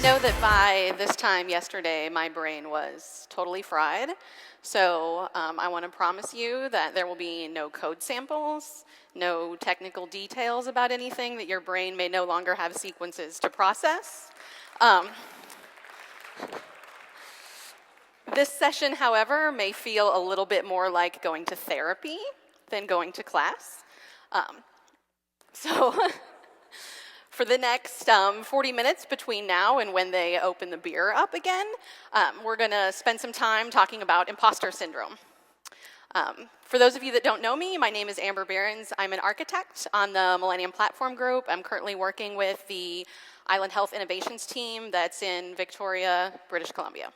know that by this time yesterday, my brain was totally fried. So I want to promise you that there will be no code samples, no technical details about anything that your brain may no longer have sequences to process. This session, however, may feel a little bit more like going to therapy than going to class. So for the next 40 minutes between now and when they open the beer up again, we're going to spend some time talking about Imposter Syndrome. For those of you that don't know me, my name is Amber Behrens. I'm an architect on the Millennium Platform Group. I'm currently working with the Island Health Innovations team that's in Victoria, British Columbia.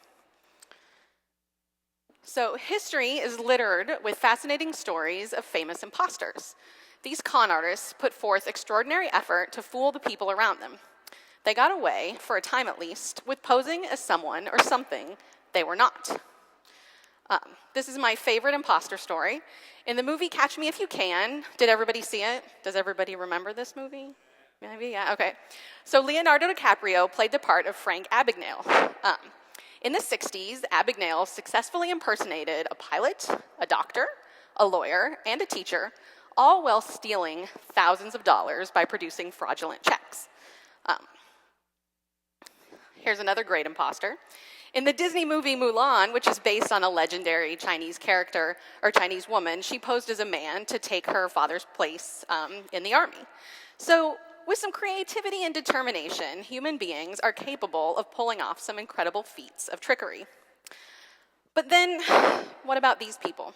So history is littered with fascinating stories of famous imposters. These con artists put forth extraordinary effort to fool the people around them. They got away, for a time at least, with posing as someone or something they were not. This is my favorite imposter story. In the movie Catch Me If You Can, did everybody see it? Does everybody remember this movie? Maybe, yeah, okay. So Leonardo DiCaprio played the part of Frank Abagnale. In the 60s, Abagnale successfully impersonated a pilot, a doctor, a lawyer, and a teacher, all while stealing thousands of dollars by producing fraudulent checks. Here's another great imposter. In the Disney movie Mulan, which is based on a legendary Chinese character, or Chinese woman, she posed as a man to take her father's place in the army. So with some creativity and determination, human beings are capable of pulling off some incredible feats of trickery. But then, what about these people?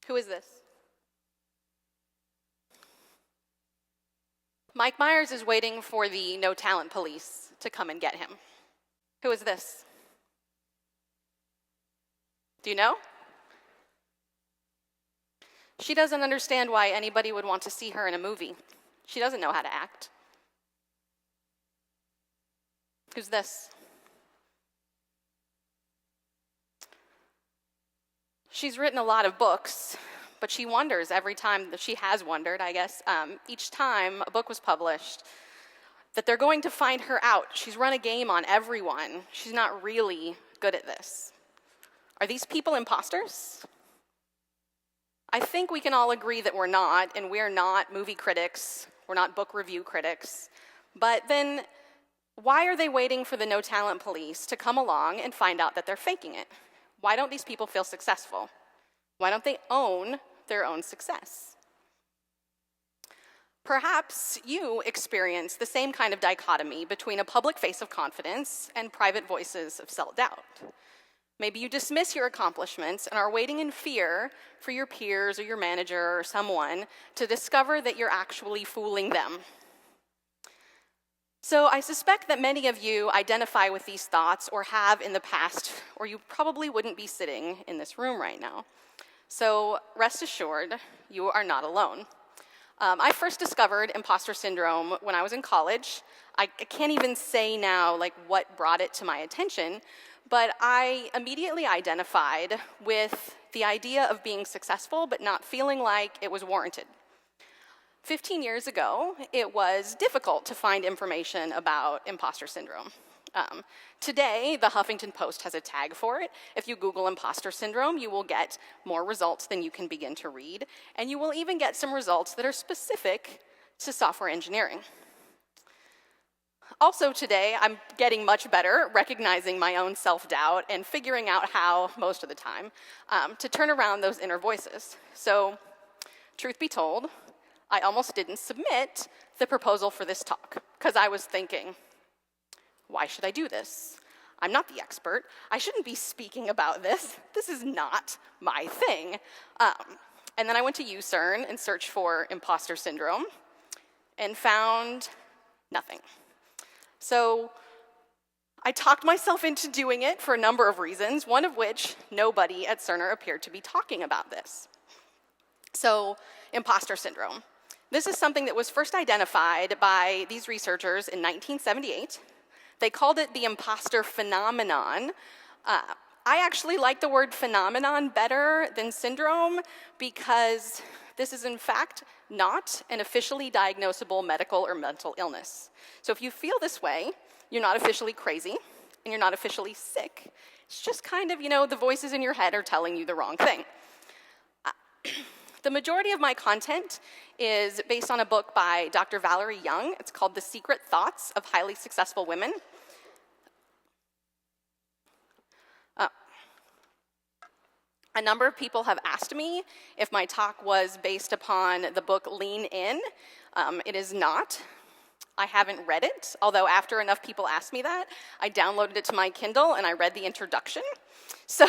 Who is this? Mike Myers is waiting for the no talent police to come and get him. Who is this? Do you know? She doesn't understand why anybody would want to see her in a movie. She doesn't know how to act. Who's this? She's written a lot of books, but she wonders every time, that she has wondered, I guess, each time a book was published, that they're going to find her out. She's run a game on everyone. She's not really good at this. Are these people imposters? I think we can all agree that we're not, and we're not movie critics, we're not book review critics. But then, why are they waiting for the no talent police to come along and find out that they're faking it? Why don't these people feel successful? Why don't they own their own success? Perhaps you experience the same kind of dichotomy between a public face of confidence and private voices of self-doubt. Maybe you dismiss your accomplishments and are waiting in fear for your peers or your manager or someone to discover that you're actually fooling them. So I suspect that many of you identify with these thoughts or have in the past, or you probably wouldn't be sitting in this room right now. So rest assured, you are not alone. I first discovered imposter syndrome when I was in college. I can't even say now what brought it to my attention, but I immediately identified with the idea of being successful but not feeling like it was warranted. 15 years ago, it was difficult to find information about imposter syndrome. Today, the Huffington Post has a tag for it. If you Google imposter syndrome, you will get more results than you can begin to read, and you will even get some results that are specific to software engineering. Also today, I'm getting much better recognizing my own self-doubt and figuring out how, most of the time, to turn around those inner voices. So, truth be told, I almost didn't submit the proposal for this talk, because I was thinking, why should I do this? I'm not the expert. I shouldn't be speaking about this. This is not my thing. And then I went to UCERN and searched for imposter syndrome and found nothing. So I talked myself into doing it for a number of reasons, one of which nobody at Cerner appeared to be talking about this. So, imposter syndrome. This is something that was first identified by these researchers in 1978. They called it the imposter phenomenon. I actually like the word phenomenon better than syndrome because this is in fact not an officially diagnosable medical or mental illness. So if you feel this way, You're not officially crazy, and you're not officially sick. It's just kind of, the voices in your head are telling you the wrong thing. The majority of my content is based on a book by Dr. Valerie Young. It's called The Secret Thoughts of Highly Successful Women. A number of people have asked me if my talk was based upon the book Lean In. It is not. I haven't read it, although after enough people asked me that, I downloaded it to my Kindle and I read the introduction. So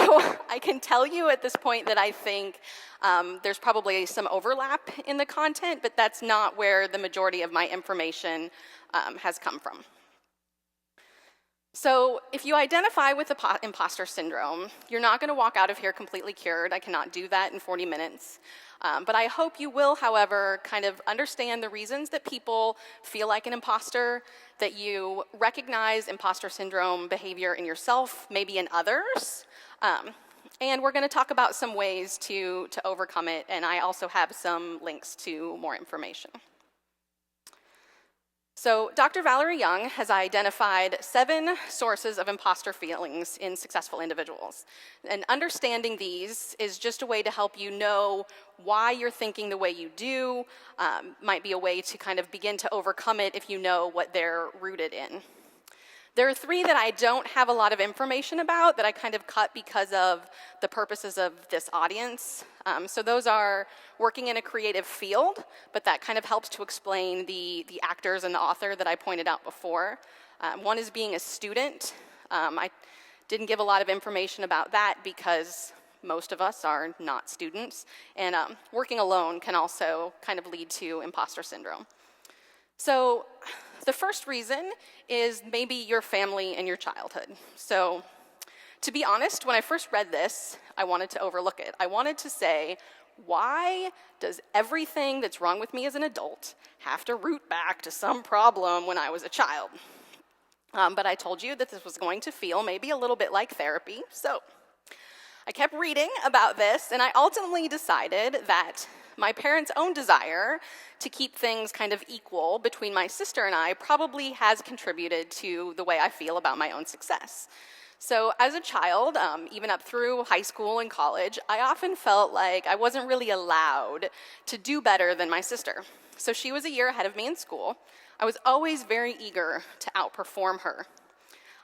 I can tell you at this point that I think there's probably some overlap in the content, but that's not where the majority of my information has come from. So if you identify with imposter syndrome, you're not going to walk out of here completely cured. I cannot do that in 40 minutes. But I hope you will, however, kind of understand the reasons that people feel like an imposter, that you recognize imposter syndrome behavior in yourself, maybe in others. And we're going to talk about some ways to overcome it, and I also have some links to more information. So Dr. Valerie Young has identified 7 sources of imposter feelings in successful individuals. And understanding these is just a way to help you know why you're thinking the way you do, might be a way to kind of begin to overcome it if you know what they're rooted in. There are 3 that I don't have a lot of information about that I kind of cut because of the purposes of this audience. So those are working in a creative field, but that kind of helps to explain the actors and the author that I pointed out before. One is being a student. I didn't give a lot of information about that because most of us are not students. And working alone can also kind of lead to imposter syndrome. So the first reason is maybe your family and your childhood. So to be honest, when I first read this, I wanted to overlook it. I wanted to say, why does everything that's wrong with me as an adult have to root back to some problem when I was a child? But I told you that this was going to feel maybe a little bit like therapy. So I kept reading about this, and I ultimately decided that my parents' own desire to keep things kind of equal between my sister and I probably has contributed to the way I feel about my own success. So as a child, even up through high school and college, I often felt like I wasn't really allowed to do better than my sister. So she was a year ahead of me in school. I was always very eager to outperform her.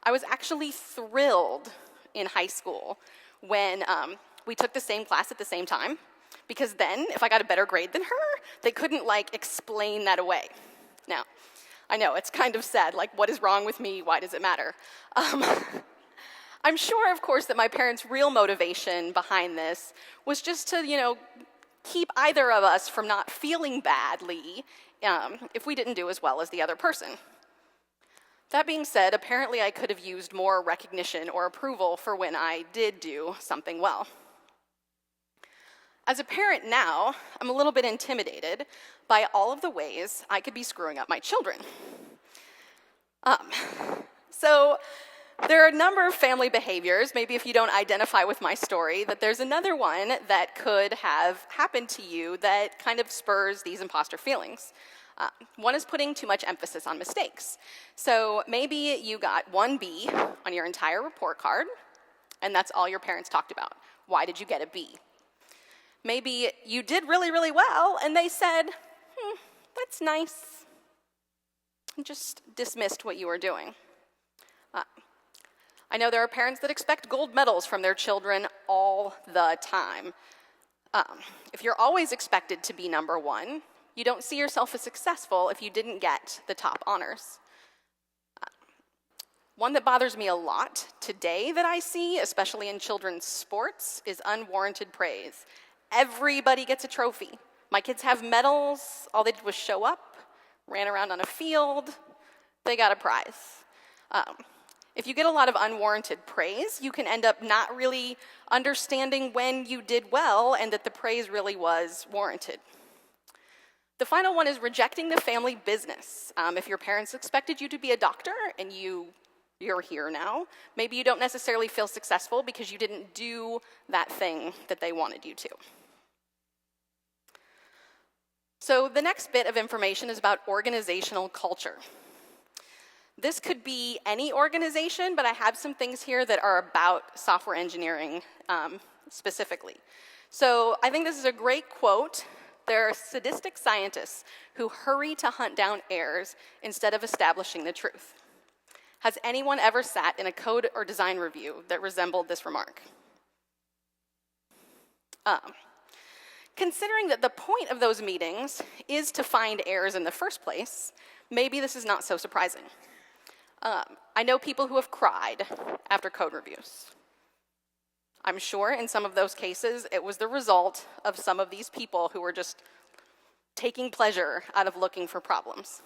I was actually thrilled in high school when we took the same class at the same time, because then if I got a better grade than her, they couldn't explain that away. Now, I know it's kind of sad, what is wrong with me? Why does it matter? I'm sure, of course, that my parents' real motivation behind this was just to, keep either of us from not feeling badly if we didn't do as well as the other person. That being said, apparently I could have used more recognition or approval for when I did do something well. As a parent now, I'm a little bit intimidated by all of the ways I could be screwing up my children. So there are a number of family behaviors, maybe if you don't identify with my story, that there's another one that could have happened to you that kind of spurs these imposter feelings. One is putting too much emphasis on mistakes. So maybe you got 1 B on your entire report card, and that's all your parents talked about. Why did you get a B? Maybe you did really, really well, and they said, that's nice, and just dismissed what you were doing. I know there are parents that expect gold medals from their children all the time. If you're always expected to be number 1, you don't see yourself as successful if you didn't get the top honors. One that bothers me a lot today that I see, especially in children's sports, is unwarranted praise. Everybody gets a trophy. My kids have medals. All they did was show up, ran around on a field. They got a prize. If you get a lot of unwarranted praise, you can end up not really understanding when you did well and that the praise really was warranted. The final one is rejecting the family business. If your parents expected you to be a doctor and you're here now, maybe you don't necessarily feel successful because you didn't do that thing that they wanted you to. So the next bit of information is about organizational culture. This could be any organization, but I have some things here that are about software engineering specifically. So I think this is a great quote. There are sadistic scientists who hurry to hunt down errors instead of establishing the truth. Has anyone ever sat in a code or design review that resembled this remark? Considering that the point of those meetings is to find errors in the first place, maybe this is not so surprising. I know people who have cried after code reviews. I'm sure in some of those cases, it was the result of some of these people who were just taking pleasure out of looking for problems.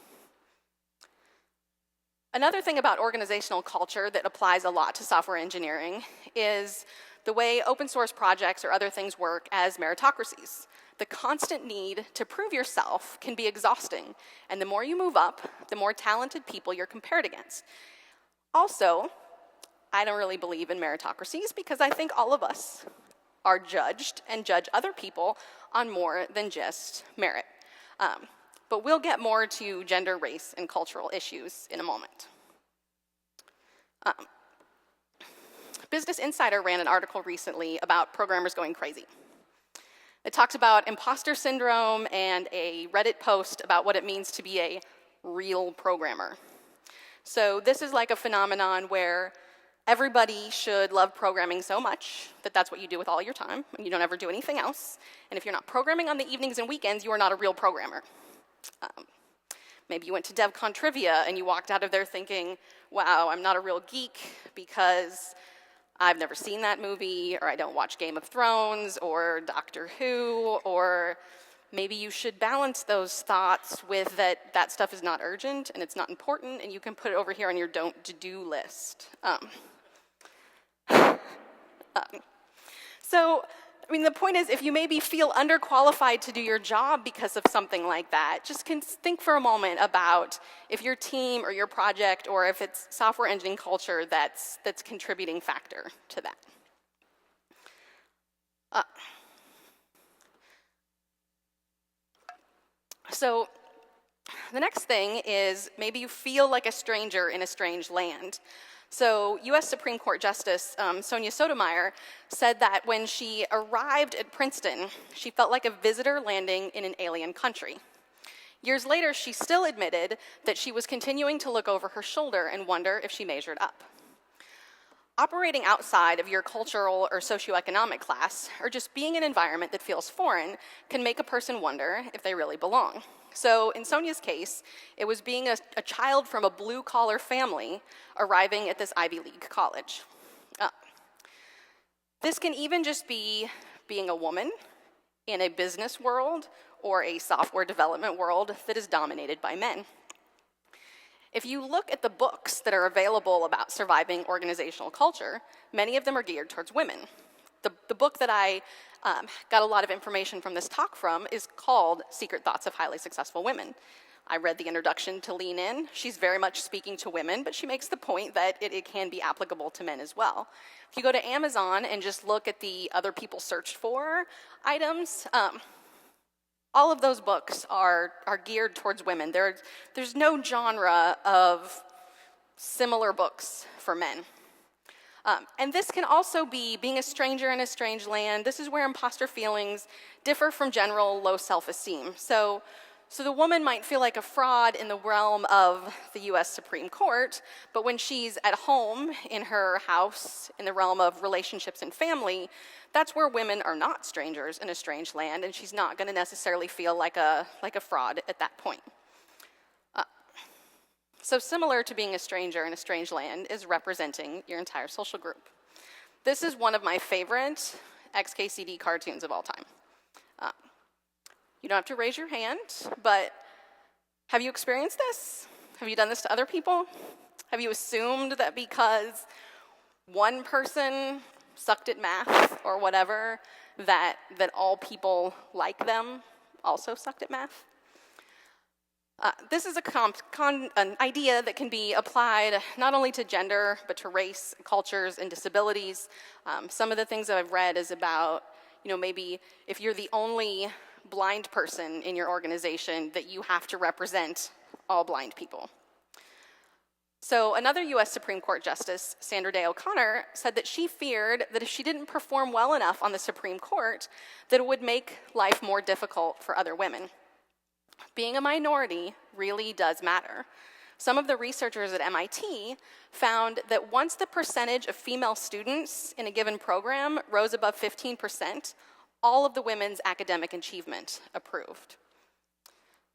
Another thing about organizational culture that applies a lot to software engineering is the way open source projects or other things work as meritocracies. The constant need to prove yourself can be exhausting, and the more you move up, the more talented people you're compared against. Also, I don't really believe in meritocracies because I think all of us are judged and judge other people on more than just merit. But we'll get more to gender, race, and cultural issues in a moment. Business Insider ran an article recently about programmers going crazy. It talked about Imposter Syndrome and a Reddit post about what it means to be a real programmer. So this is like a phenomenon where everybody should love programming so much that that's what you do with all your time, and you don't ever do anything else. And if you're not programming on the evenings and weekends, you are not a real programmer. Maybe you went to DevCon Trivia and you walked out of there thinking, wow, I'm not a real geek because I've never seen that movie, or I don't watch Game of Thrones, or Doctor Who, or maybe you should balance those thoughts with that stuff is not urgent and it's not important and you can put it over here on your don't to-do list. So, I mean, the point is, if you maybe feel underqualified to do your job because of something like that, just think for a moment about if your team or your project or if it's software engineering culture that's contributing factor to that. So the next thing is maybe you feel like a stranger in a strange land. So US Supreme Court Justice Sonia Sotomayor said that when she arrived at Princeton, she felt like a visitor landing in an alien country. Years later, she still admitted that she was continuing to look over her shoulder and wonder if she measured up. Operating outside of your cultural or socioeconomic class, or just being in an environment that feels foreign, can make a person wonder if they really belong. So in Sonia's case, it was being a child from a blue-collar family arriving at this Ivy League college. This can even just be being a woman in a business world or a software development world that is dominated by men. If you look at the books that are available about surviving organizational culture, many of them are geared towards women. The book that I got a lot of information from this talk from is called Secret Thoughts of Highly Successful Women. I read the introduction to Lean In. She's very much speaking to women, but she makes the point that it can be applicable to men as well. If you go to Amazon and just look at the other people searched for items, all of those books are geared towards women. There's no genre of similar books for men. And this can also be being a stranger in a strange land. This is where imposter feelings differ from general low self-esteem. So the woman might feel like a fraud in the realm of the US Supreme Court, but when she's at home in her house in the realm of relationships and family, that's where women are not strangers in a strange land, and she's not going to necessarily feel like a fraud at that point. So similar to being a stranger in a strange land is representing your entire social group. This is one of my favorite XKCD cartoons of all time. You don't have to raise your hand, but have you experienced this? Have you done this to other people? Have you assumed that because one person sucked at math or whatever, that all people like them also sucked at math? This is an idea that can be applied not only to gender, but to race, cultures, and disabilities. Some of the things that I've read is about, maybe if you're the only blind person in your organization, that you have to represent all blind people. So another US Supreme Court Justice, Sandra Day O'Connor, said that she feared that if she didn't perform well enough on the Supreme Court, that it would make life more difficult for other women. Being a minority really does matter. Some of the researchers at MIT found that once the percentage of female students in a given program rose above 15%, all of the women's academic achievement improved.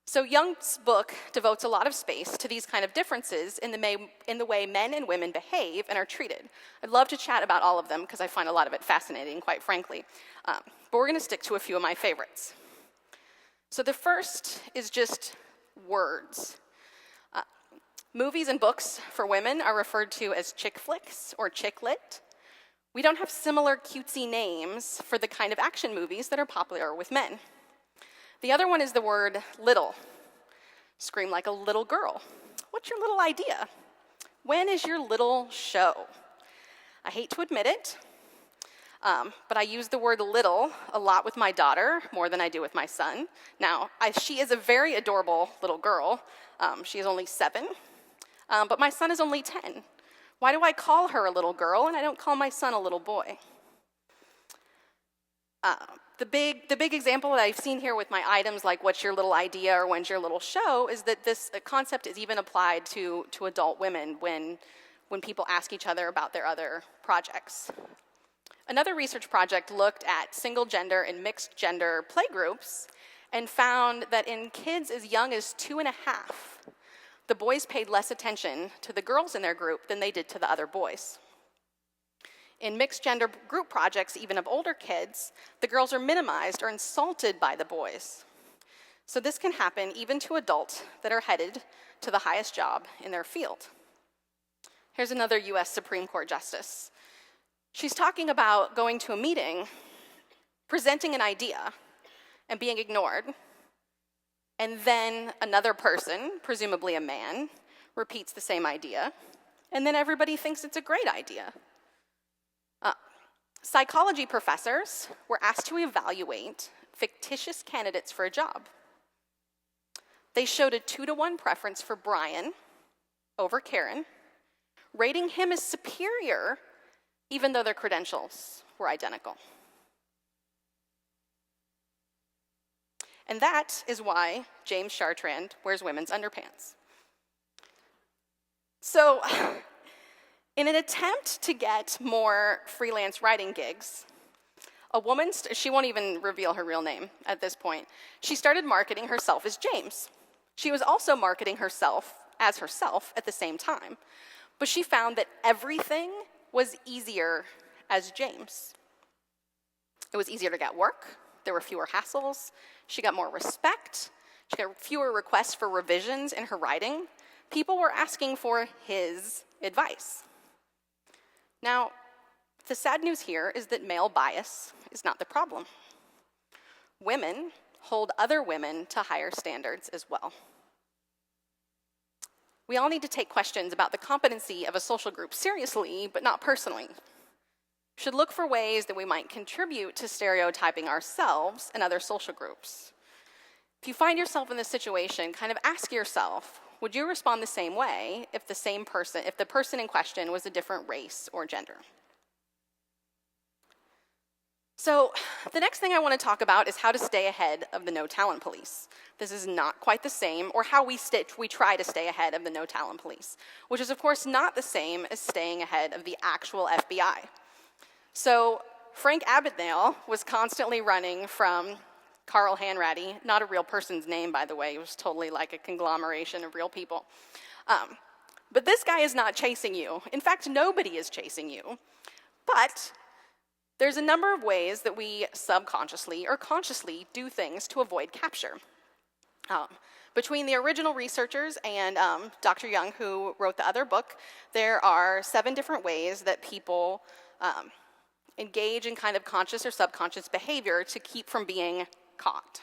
So Young's book devotes a lot of space to these kind of differences in the way men and women behave and are treated. I'd love to chat about all of them because I find a lot of it fascinating, quite frankly. But we're going to stick to a few of my favorites. So the first is just words. Movies and books for women are referred to as chick flicks or chick lit. We don't have similar cutesy names for the kind of action movies that are popular with men. The other one is the word little. Scream like a little girl. What's your little idea? When is your little show? I hate to admit it, but I use the word little a lot with my daughter, more than I do with my son. Now, she is a very adorable little girl. She is only 7, but my son is only 10. Why do I call her a little girl and I don't call my son a little boy? The big example that I've seen here with my items like what's your little idea or when's your little show is that this concept is even applied to adult women when people ask each other about their other projects. Another research project looked at single gender and mixed gender playgroups and found that in kids as young as 2.5, the boys paid less attention to the girls in their group than they did to the other boys. In mixed gender group projects, even of older kids, the girls are minimized or insulted by the boys. So this can happen even to adults that are headed to the highest job in their field. Here's another US Supreme Court justice. She's talking about going to a meeting, presenting an idea, and being ignored. And then another person, presumably a man, repeats the same idea, and then everybody thinks it's a great idea. Psychology professors were asked to evaluate fictitious candidates for a job. They showed a 2-to-1 preference for Brian over Karen, rating him as superior even though their credentials were identical. And that is why James Chartrand wears women's underpants. So, in an attempt to get more freelance writing gigs, a woman, she won't even reveal her real name at this point, she started marketing herself as James. She was also marketing herself as herself at the same time, but she found that everything was easier as James. It was easier to get work, there were fewer hassles, she got more respect, she got fewer requests for revisions in her writing. People were asking for his advice. Now, the sad news here is that male bias is not the problem. Women hold other women to higher standards as well. We all need to take questions about the competency of a social group seriously, but not personally. We should look for ways that we might contribute to stereotyping ourselves and other social groups. If you find yourself in this situation, kind of ask yourself, would you respond the same way if the person in question was a different race or gender? So the next thing I want to talk about is how to stay ahead of the no talent police. This is not quite the same, or how we try to stay ahead of the no talent police, which is of course not the same as staying ahead of the actual FBI. So Frank Abagnale was constantly running from Carl Hanratty, not a real person's name, by the way. It was totally like a conglomeration of real people. But this guy is not chasing you. In fact, nobody is chasing you. But there's a number of ways that we subconsciously or consciously do things to avoid capture. Between the original researchers and Dr. Young, who wrote the other book, there are 7 different ways that people engage in kind of conscious or subconscious behavior to keep from being caught.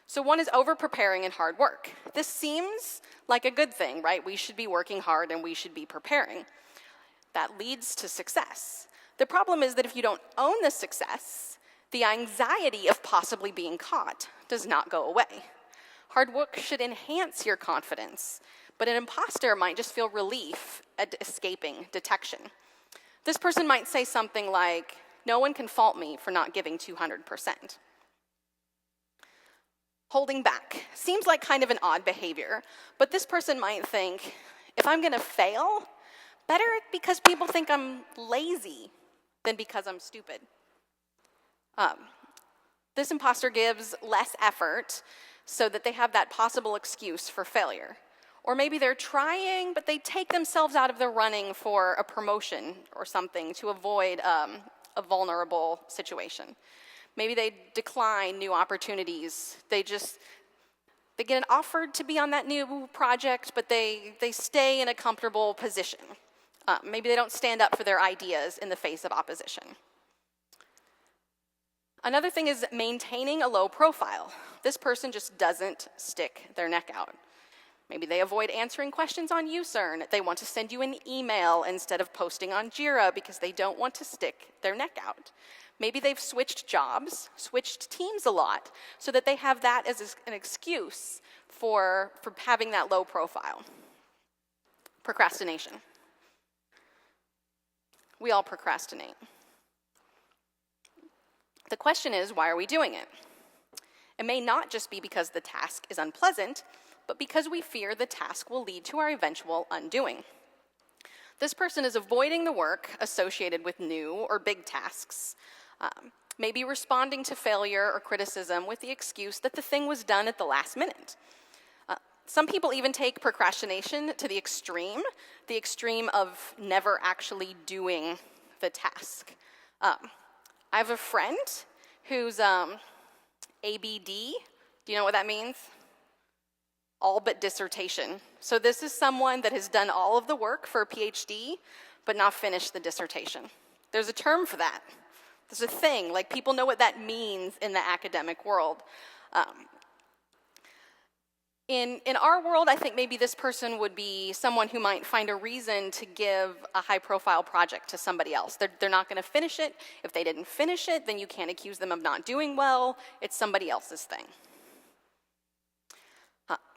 So one is over-preparing and hard work. This seems like a good thing, right? We should be working hard and we should be preparing. That leads to success. The problem is that if you don't own the success, the anxiety of possibly being caught does not go away. Hard work should enhance your confidence, but an imposter might just feel relief at escaping detection. This person might say something like, "No one can fault me for not giving 200%. Holding back seems like kind of an odd behavior, but this person might think, if I'm going to fail, better because people think I'm lazy than because I'm stupid. This imposter gives less effort so that they have that possible excuse for failure. Or maybe they're trying, but they take themselves out of the running for a promotion or something to avoid a vulnerable situation. Maybe they decline new opportunities. They get offered to be on that new project, but they stay in a comfortable position. Maybe they don't stand up for their ideas in the face of opposition. Another thing is maintaining a low profile. This person just doesn't stick their neck out. Maybe they avoid answering questions on UCERN. They want to send you an email instead of posting on Jira because they don't want to stick their neck out. Maybe they've switched jobs, switched teams a lot, so that they have that as an excuse for having that low profile. Procrastination. We all procrastinate. The question is, why are we doing it? It may not just be because the task is unpleasant, but because we fear the task will lead to our eventual undoing. This person is avoiding the work associated with new or big tasks, maybe responding to failure or criticism with the excuse that the thing was done at the last minute. Some people even take procrastination to the extreme of never actually doing the task. I have a friend who's ABD. Do you know what that means? All but dissertation. So this is someone that has done all of the work for a PhD, but not finished the dissertation. There's a term for that. There's a thing, like people know what that means in the academic world. In our world, I think maybe this person would be someone who might find a reason to give a high-profile project to somebody else. They're not going to finish it. If they didn't finish it, then you can't accuse them of not doing well. It's somebody else's thing.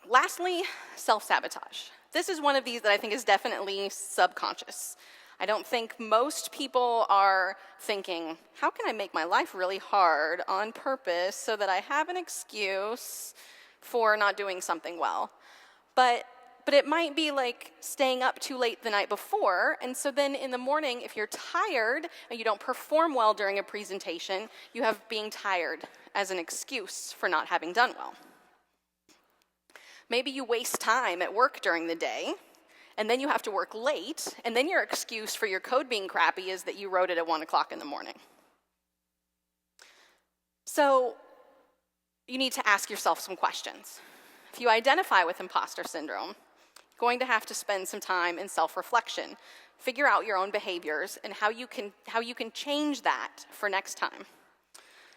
Lastly, self-sabotage. This is one of these that I think is definitely subconscious. I don't think most people are thinking, how can I make my life really hard on purpose so that I have an excuse for not doing something well? But it might be like staying up too late the night before, and so then in the morning, if you're tired and you don't perform well during a presentation, you have being tired as an excuse for not having done well. Maybe you waste time at work during the day, and then you have to work late, and then your excuse for your code being crappy is that you wrote it at 1 o'clock in the morning. So you need to ask yourself some questions. If you identify with imposter syndrome, you're going to have to spend some time in self-reflection, figure out your own behaviors and how you can change that for next time.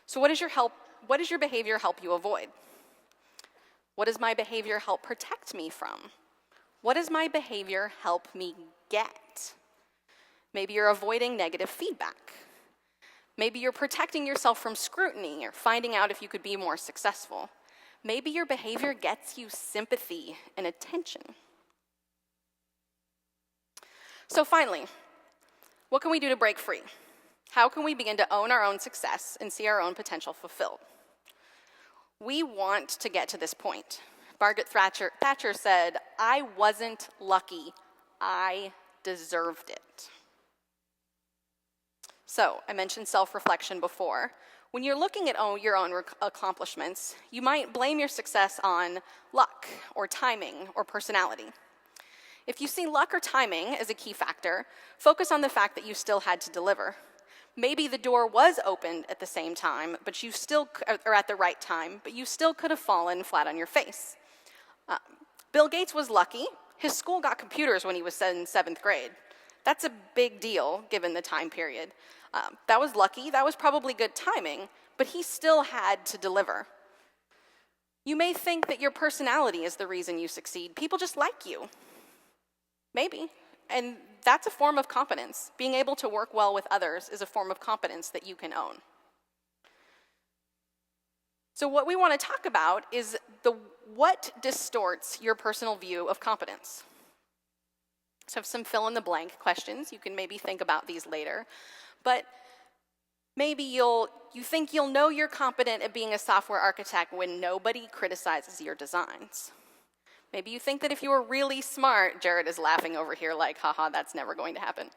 So what does your behavior help you avoid? What does my behavior help protect me from? What does my behavior help me get? Maybe you're avoiding negative feedback. Maybe you're protecting yourself from scrutiny or finding out if you could be more successful. Maybe your behavior gets you sympathy and attention. So finally, what can we do to break free? How can we begin to own our own success and see our own potential fulfilled? We want to get to this point. Margaret Thatcher said, "I wasn't lucky, I deserved it." So, I mentioned self-reflection before. When you're looking at your own accomplishments, you might blame your success on luck or timing or personality. If you see luck or timing as a key factor, focus on the fact that you still had to deliver. Maybe the door was opened at the same time, but you still, or at the right time, but you still could have fallen flat on your face. Bill Gates was lucky. His school got computers when he was in 7th grade. That's a big deal, given the time period. That was lucky. That was probably good timing, but he still had to deliver. You may think that your personality is the reason you succeed. People just like you. Maybe. And that's a form of competence. Being able to work well with others is a form of competence that you can own. So what we want to talk about is what distorts your personal view of competence. So I have some fill-in-the-blank questions. You can maybe think about these later. But maybe you think you'll know you're competent at being a software architect when nobody criticizes your designs. Maybe you think that if you were really smart, Jared is laughing over here like, haha, that's never going to happen.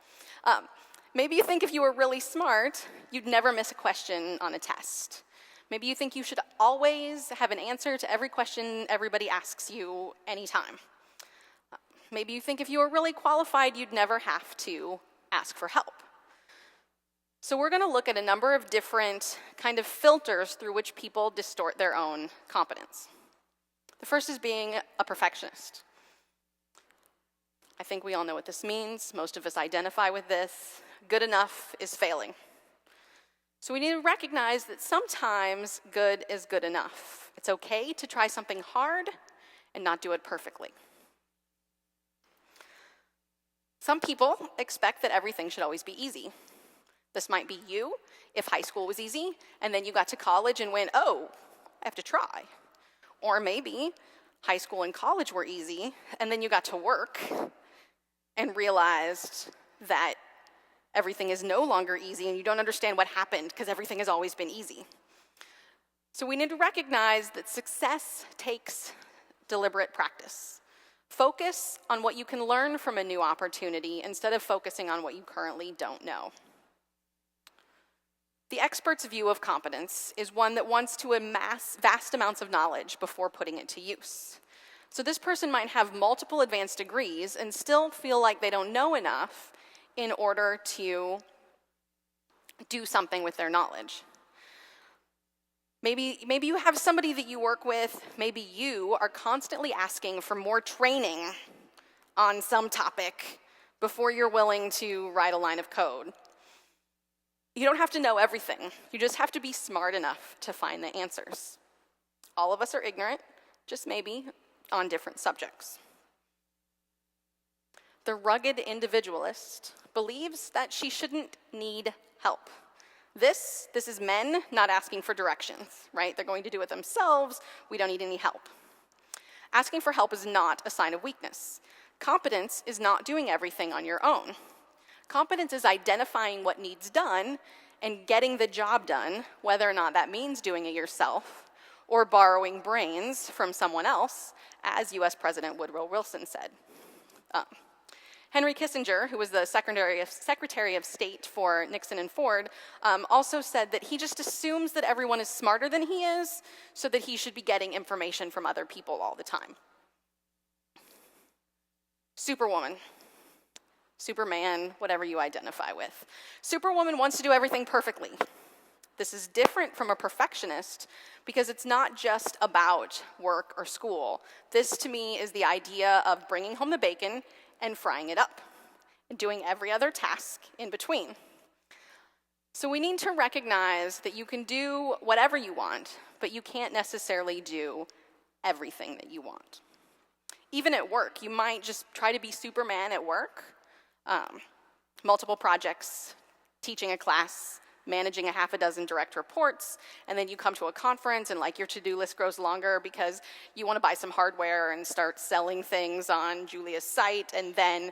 Maybe you think if you were really smart, you'd never miss a question on a test. Maybe you think you should always have an answer to every question everybody asks you anytime. Maybe you think if you were really qualified, you'd never have to ask for help. So we're going to look at a number of different kind of filters through which people distort their own competence. The first is being a perfectionist. I think we all know what this means. Most of us identify with this. Good enough is failing. So we need to recognize that sometimes good is good enough. It's okay to try something hard and not do it perfectly. Some people expect that everything should always be easy. This might be you if high school was easy, and then you got to college and went, oh, I have to try. Or maybe high school and college were easy, and then you got to work and realized that everything is no longer easy and you don't understand what happened because everything has always been easy. So we need to recognize that success takes deliberate practice. Focus on what you can learn from a new opportunity instead of focusing on what you currently don't know. The expert's view of competence is one that wants to amass vast amounts of knowledge before putting it to use. So this person might have multiple advanced degrees and still feel like they don't know enough in order to do something with their knowledge. Maybe you have somebody that you work with, maybe you are constantly asking for more training on some topic before you're willing to write a line of code. You don't have to know everything. You just have to be smart enough to find the answers. All of us are ignorant, just maybe on different subjects. The rugged individualist believes that she shouldn't need help. This is men not asking for directions, right? They're going to do it themselves. We don't need any help. Asking for help is not a sign of weakness. Competence is not doing everything on your own. Competence is identifying what needs done and getting the job done, whether or not that means doing it yourself or borrowing brains from someone else, as US President Woodrow Wilson said. Henry Kissinger, who was the Secretary of State for Nixon and Ford, also said that he just assumes that everyone is smarter than he is, so that he should be getting information from other people all the time. Superwoman, Superman, whatever you identify with. Superwoman wants to do everything perfectly. This is different from a perfectionist because it's not just about work or school. This, to me, is the idea of bringing home the bacon and frying it up, and doing every other task in between. So we need to recognize that you can do whatever you want, but you can't necessarily do everything that you want. Even at work, you might just try to be Superman at work, multiple projects, teaching a class, managing a half a dozen direct reports, and then you come to a conference and like your to-do list grows longer because you want to buy some hardware and start selling things on Julia's site, and then,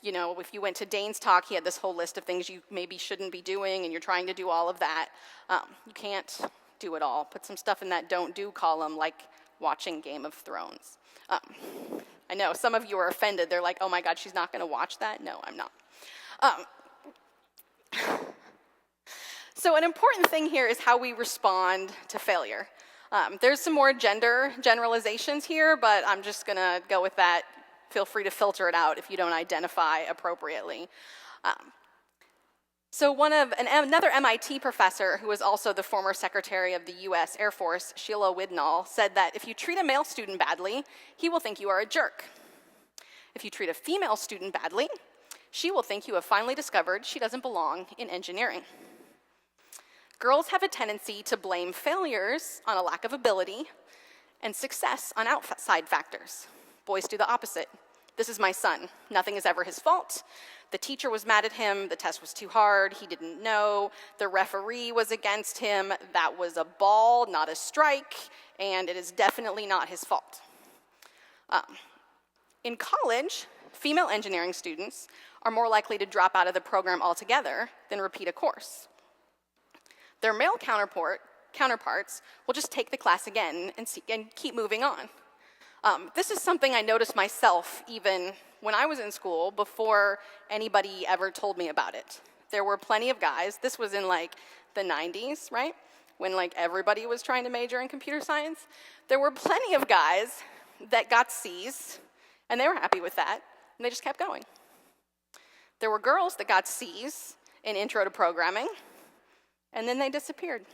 you know, if you went to Dane's talk, he had this whole list of things you maybe shouldn't be doing, and you're trying to do all of that. You can't do it all. Put some stuff in that don't do column, like watching Game of Thrones. I know, some of you are offended. They're like, oh my God, she's not going to watch that? No, I'm not. So an important thing here is how we respond to failure. There's some more gender generalizations here, but I'm just going to go with that. Feel free to filter it out if you don't identify appropriately. So another MIT professor, who was also the former Secretary of the US Air Force, Sheila Widnall, said that if you treat a male student badly, he will think you are a jerk. If you treat a female student badly, she will think you have finally discovered she doesn't belong in engineering. Girls have a tendency to blame failures on a lack of ability and success on outside factors. Boys do the opposite. This is my son. Nothing is ever his fault. The teacher was mad at him. The test was too hard. He didn't know. The referee was against him. That was a ball, not a strike, and it is definitely not his fault. In college, female engineering students are more likely to drop out of the program altogether than repeat a course. Their male counterparts will just take the class again and keep moving on. This is something I noticed myself even when I was in school before anybody ever told me about it. There were plenty of guys, this was in like the 90s, right? When like everybody was trying to major in computer science. There were plenty of guys that got C's, and they were happy with that, and they just kept going. There were girls that got C's in intro to programming, and then they disappeared.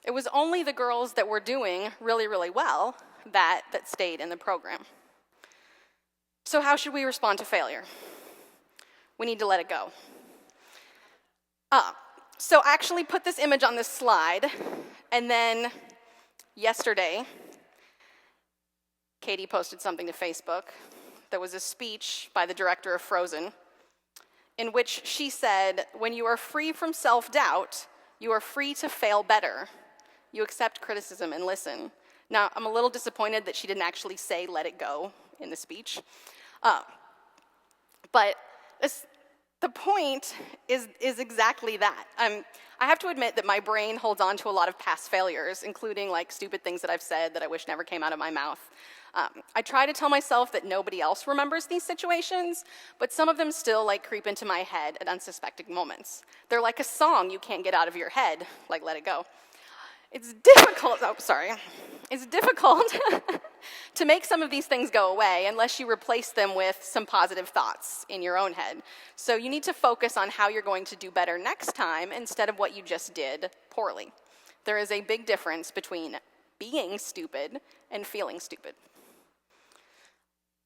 It was only the girls that were doing really, really well that stayed in the program. So how should we respond to failure? We need to let it go. So I actually put this image on this slide, and then yesterday, Katie posted something to Facebook. There was a speech by the director of Frozen in which she said, when you are free from self-doubt, you are free to fail better. You accept criticism and listen. Now, I'm a little disappointed that she didn't actually say let it go in the speech. But the point is exactly that. I have to admit that my brain holds on to a lot of past failures, including like stupid things that I've said that I wish never came out of my mouth. I try to tell myself that nobody else remembers these situations, but some of them still like creep into my head at unsuspected moments. They're like a song you can't get out of your head, like Let It Go. It's difficult to make some of these things go away unless you replace them with some positive thoughts in your own head. So you need to focus on how you're going to do better next time instead of what you just did poorly. There is a big difference between being stupid and feeling stupid.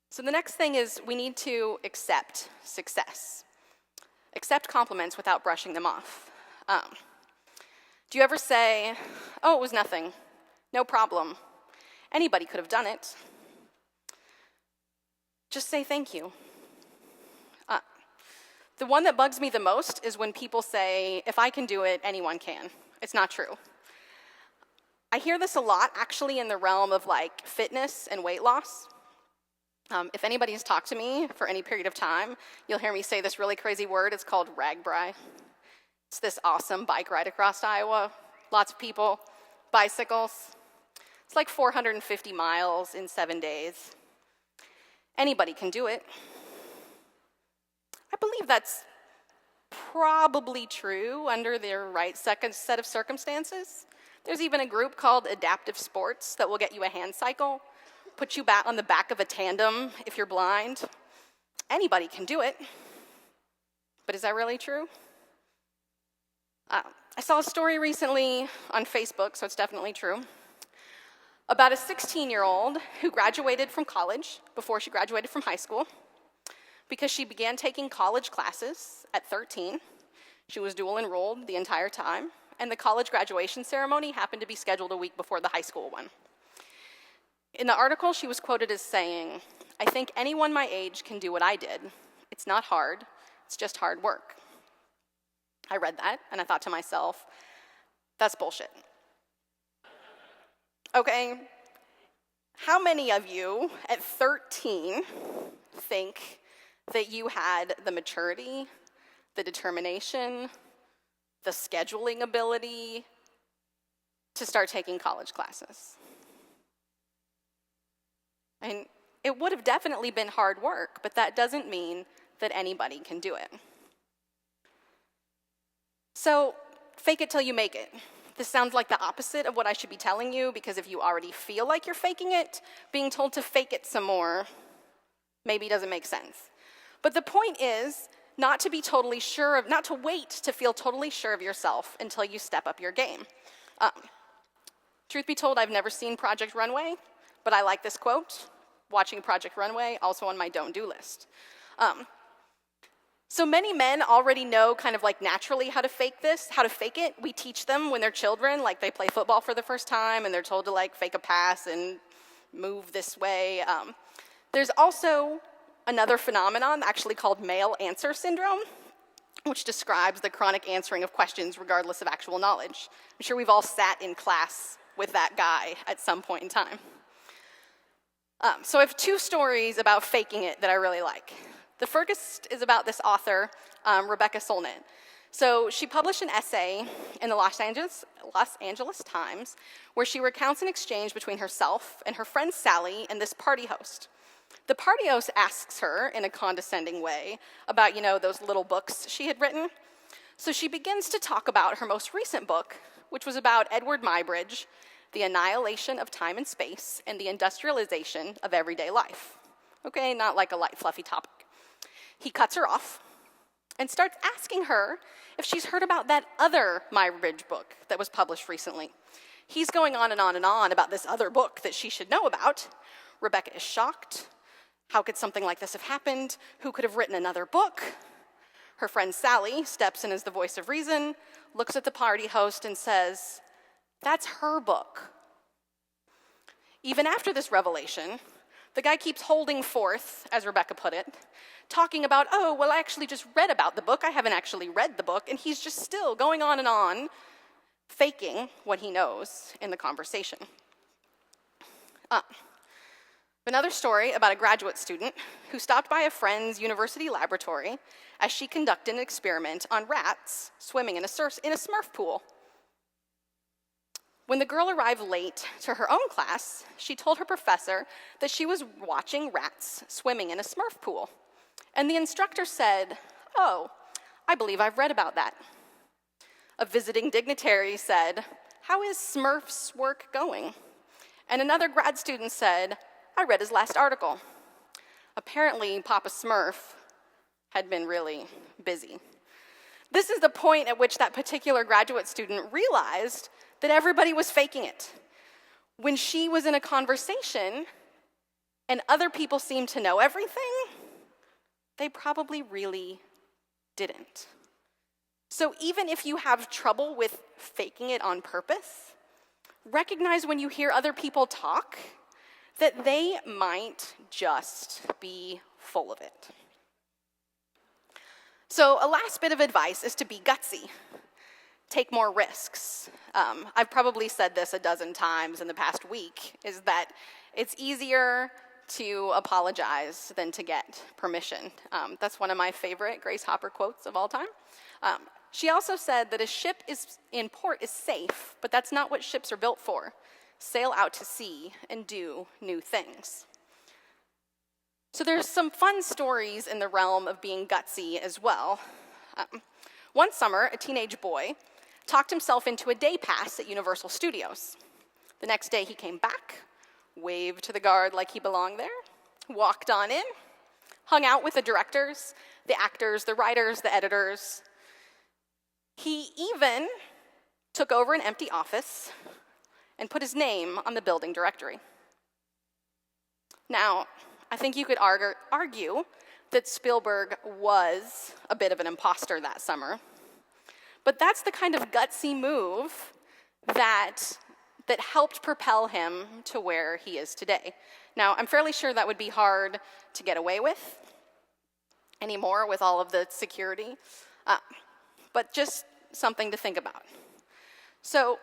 So the next thing is we need to accept success. Accept compliments without brushing them off. Do you ever say, oh, it was nothing, no problem, anybody could have done it? Just say thank you. The one that bugs me the most is when people say, if I can do it, anyone can. It's not true. I hear this a lot, actually, in the realm of like fitness and weight loss. If anybody's talked to me for any period of time, you'll hear me say this really crazy word. It's called ragbri. It's this awesome bike ride across Iowa. Lots of people, bicycles. It's like 450 miles in 7 days. Anybody can do it. I believe that's probably true under the right set of circumstances. There's even a group called Adaptive Sports that will get you a hand cycle, put you back on the back of a tandem if you're blind. Anybody can do it. But is that really true? I saw a story recently on Facebook, so it's definitely true, about a 16-year-old who graduated from college before she graduated from high school because she began taking college classes at 13. She was dual enrolled the entire time, and the college graduation ceremony happened to be scheduled a week before the high school one. In the article, she was quoted as saying, "I think anyone my age can do what I did. It's not hard, it's just hard work." I read that, and I thought to myself, that's bullshit. Okay, how many of you at 13 think that you had the maturity, the determination, the scheduling ability to start taking college classes? And it would have definitely been hard work, but that doesn't mean that anybody can do it. So, fake it till you make it. This sounds like the opposite of what I should be telling you, because if you already feel like you're faking it, being told to fake it some more maybe doesn't make sense. But the point is not to wait to feel totally sure of yourself until you step up your game. Truth be told, I've never seen Project Runway, but I like this quote. Watching Project Runway, also on my don't do list. So many men already know kind of like naturally how to fake it. We teach them when they're children, like they play football for the first time and they're told to like fake a pass and move this way. There's also another phenomenon actually called male answer syndrome, which describes the chronic answering of questions regardless of actual knowledge. I'm sure we've all sat in class with that guy at some point in time. So I have two stories about faking it that I really like. The first is about this author, Rebecca Solnit. So she published an essay in the Los Angeles Times where she recounts an exchange between herself and her friend Sally and this party host. The party host asks her in a condescending way about, those little books she had written. So she begins to talk about her most recent book, which was about Edward Muybridge, the annihilation of time and space and the industrialization of everyday life. Okay, not like a light, fluffy topic. He cuts her off and starts asking her if she's heard about that other Muybridge book that was published recently. He's going on and on and on about this other book that she should know about. Rebecca is shocked. How could something like this have happened? Who could have written another book? Her friend Sally steps in as the voice of reason, looks at the party host and says, "That's her book." Even after this revelation, the guy keeps holding forth, as Rebecca put it, talking about, I actually just read about the book. I haven't actually read the book. And he's just still going on and on, faking what he knows in the conversation. Another story about a graduate student who stopped by a friend's university laboratory as she conducted an experiment on rats swimming in a Smurf pool. When the girl arrived late to her own class, she told her professor that she was watching rats swimming in a Smurf pool. And the instructor said, "Oh, I believe I've read about that." A visiting dignitary said, "How is Smurf's work going?" And another grad student said, "I read his last article." Apparently, Papa Smurf had been really busy. This is the point at which that particular graduate student realized that everybody was faking it. When she was in a conversation and other people seemed to know everything, they probably really didn't. So even if you have trouble with faking it on purpose, recognize when you hear other people talk that they might just be full of it. So a last bit of advice is to be gutsy. Take more risks. I've probably said this a dozen times in the past week, is that it's easier to apologize than to get permission. That's one of my favorite Grace Hopper quotes of all time. She also said that a ship in port is safe, but that's not what ships are built for. Sail out to sea and do new things. So there's some fun stories in the realm of being gutsy as well. One summer, a teenage boy talked himself into a day pass at Universal Studios. The next day he came back, waved to the guard like he belonged there, walked on in, hung out with the directors, the actors, the writers, the editors. He even took over an empty office and put his name on the building directory. Now, I think you could argue that Spielberg was a bit of an imposter that summer, but that's the kind of gutsy move that helped propel him to where he is today. Now, I'm fairly sure that would be hard to get away with anymore with all of the security, but just something to think about. So,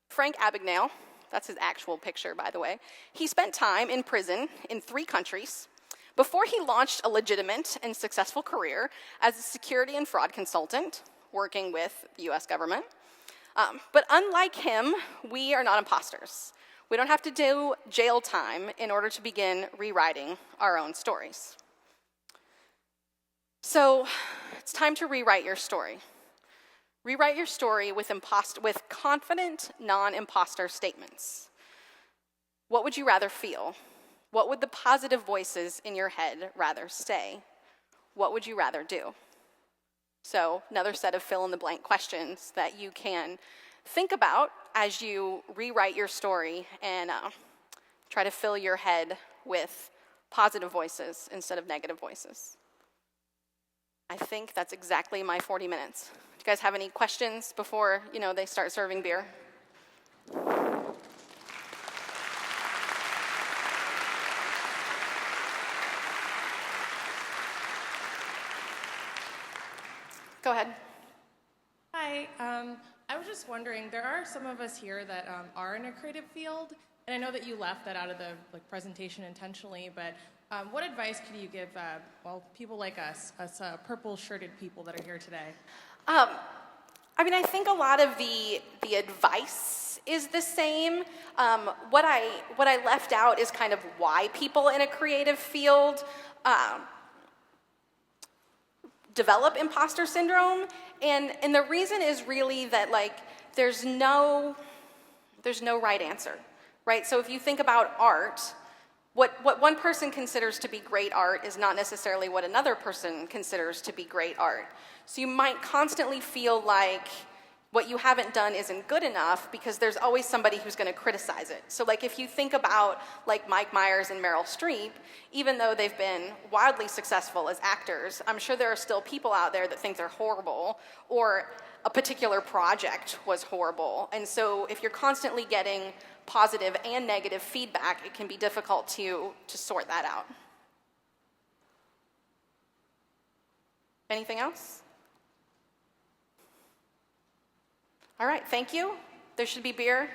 Frank Abagnale, that's his actual picture, by the way, he spent time in prison in 3 countries before he launched a legitimate and successful career as a security and fraud consultant working with the US government. But unlike him, we are not imposters. We don't have to do jail time in order to begin rewriting our own stories. So it's time to rewrite your story. Rewrite your story with confident, non-imposter statements. What would you rather feel? What would the positive voices in your head rather say? What would you rather do? So another set of fill-in-the-blank questions that you can think about as you rewrite your story and try to fill your head with positive voices instead of negative voices. I think that's exactly my 40 minutes. Do you guys have any questions before, they start serving beer? Go ahead. Hi. I was just wondering, there are some of us here that are in a creative field, and I know that you left that out of the presentation intentionally, but what advice could you give, people like us purple-shirted people that are here today? I think a lot of the advice is the same. What I left out is kind of why people in a creative field develop imposter syndrome, and the reason is really that there's no right answer, right? So if you think about art, what one person considers to be great art is not necessarily what another person considers to be great art. So you might constantly feel like what you haven't done isn't good enough because there's always somebody who's going to criticize it. So if you think about Mike Myers and Meryl Streep, even though they've been wildly successful as actors, I'm sure there are still people out there that think they're horrible or a particular project was horrible. And so if you're constantly getting positive and negative feedback, it can be difficult to sort that out. Anything else? All right, thank you. There should be beer